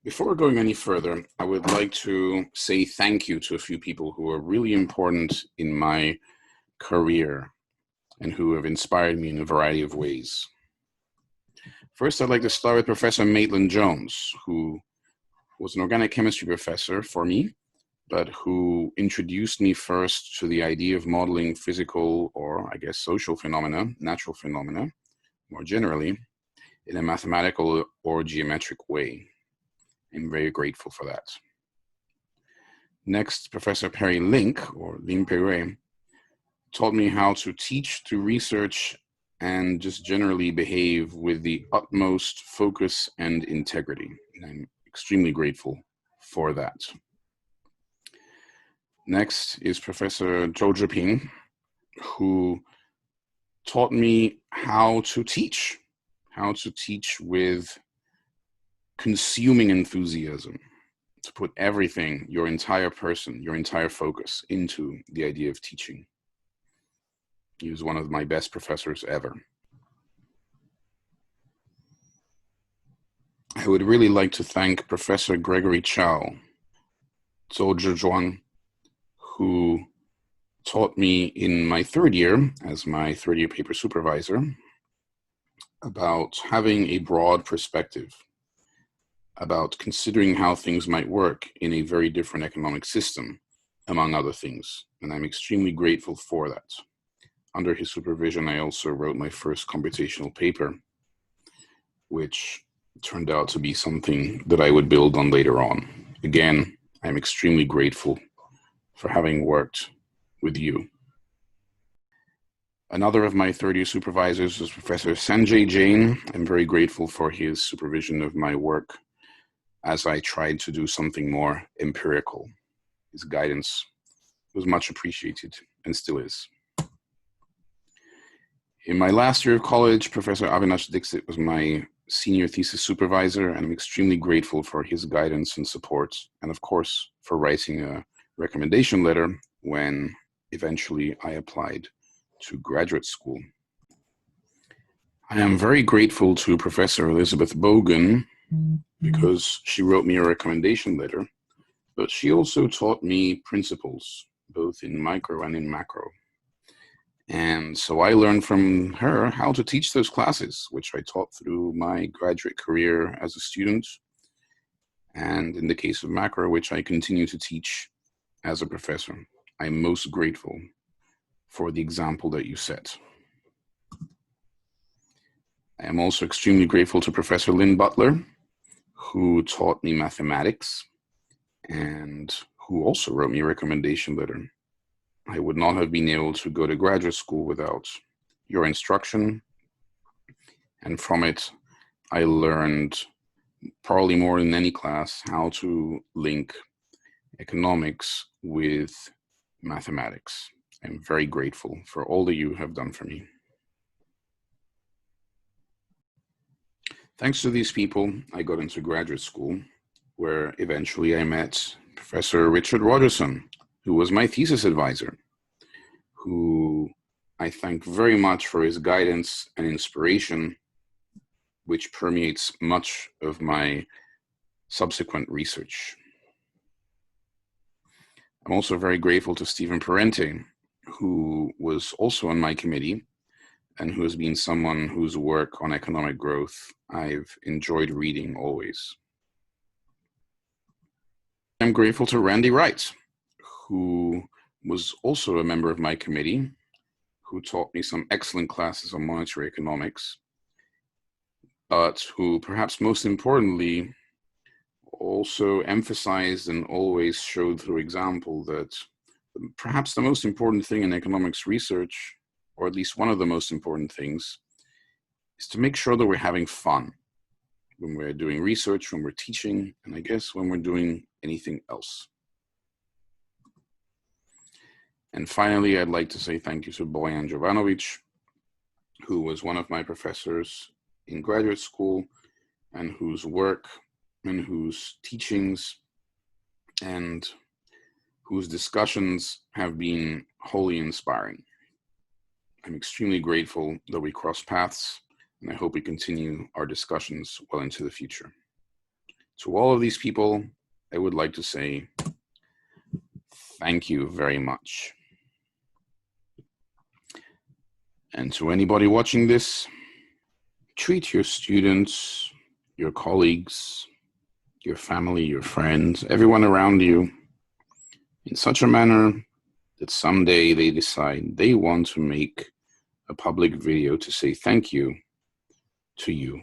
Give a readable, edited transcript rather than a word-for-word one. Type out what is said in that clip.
Before going any further, I would like to say thank you to a few people who are really important in my career and who have inspired me in a variety of ways. First, I'd like to start with Professor Maitland Jones, who was an organic chemistry professor for me, but who introduced me first to the idea of modeling physical, or I guess social phenomena, natural phenomena, more generally, in a mathematical or geometric way. I'm very grateful for that. Next, Professor Perry Link, or Lynne Butler, taught me how to teach, to research, and just generally behave with the utmost focus and integrity. And I'm extremely grateful for that. Next is Professor Chih-p'ing, who taught me how to teach with consuming enthusiasm, to put everything, your entire person, your entire focus into the idea of teaching. He was one of my best professors ever. I would really like to thank Professor Gregory Chow, who taught me in my third year, as my third year paper supervisor, about having a broad perspective, about considering how things might work in a very different economic system, among other things. And I'm extremely grateful for that. Under his supervision, I also wrote my first computational paper, which turned out to be something that I would build on later on. Again, I'm extremely grateful for having worked with you. Another of my third year supervisors was Professor Sanjay Jain. I'm very grateful for his supervision of my work as I tried to do something more empirical. His guidance was much appreciated and still is. In my last year of college, Professor Avinash Dixit was my senior thesis supervisor, and I'm extremely grateful for his guidance and support, and of course, for writing a recommendation letter when eventually I applied to graduate school. I am very grateful to Professor Elizabeth Bogan because she wrote me a recommendation letter, but she also taught me principles, both in micro and in macro. And so I learned from her how to teach those classes, which I taught through my graduate career as a student, and in the case of macro, which I continue to teach as a professor. I'm most grateful for the example that you set. I am also extremely grateful to Professor Lynne Butler, who taught me mathematics and who also wrote me a recommendation letter. I would not have been able to go to graduate school without your instruction, and from it, I learned probably more than any class how to link economics with mathematics. I'm very grateful for all that you have done for me. Thanks to these people, I got into graduate school, where eventually I met Professor Richard Rogerson, who was my thesis advisor, who I thank very much for his guidance and inspiration, which permeates much of my subsequent research. I'm also very grateful to Stephen Parente, who was also on my committee and who has been someone whose work on economic growth I've enjoyed reading always. I'm grateful to Randy Wright, who was also a member of my committee, who taught me some excellent classes on monetary economics, but who perhaps most importantly also emphasized and always showed through example that perhaps the most important thing in economics research, or at least one of the most important things, is to make sure that we're having fun when we're doing research, when we're teaching, and I guess when we're doing anything else. And finally, I'd like to say thank you to Boyan Jovanovic, who was one of my professors in graduate school and whose work and whose teachings and whose discussions have been wholly inspiring. I'm extremely grateful that we cross paths, and I hope we continue our discussions well into the future. To all of these people, I would like to say thank you very much. And to anybody watching this, treat your students, your colleagues, your family, your friends, everyone around you in such a manner that someday they decide they want to make a public video to say thank you to you.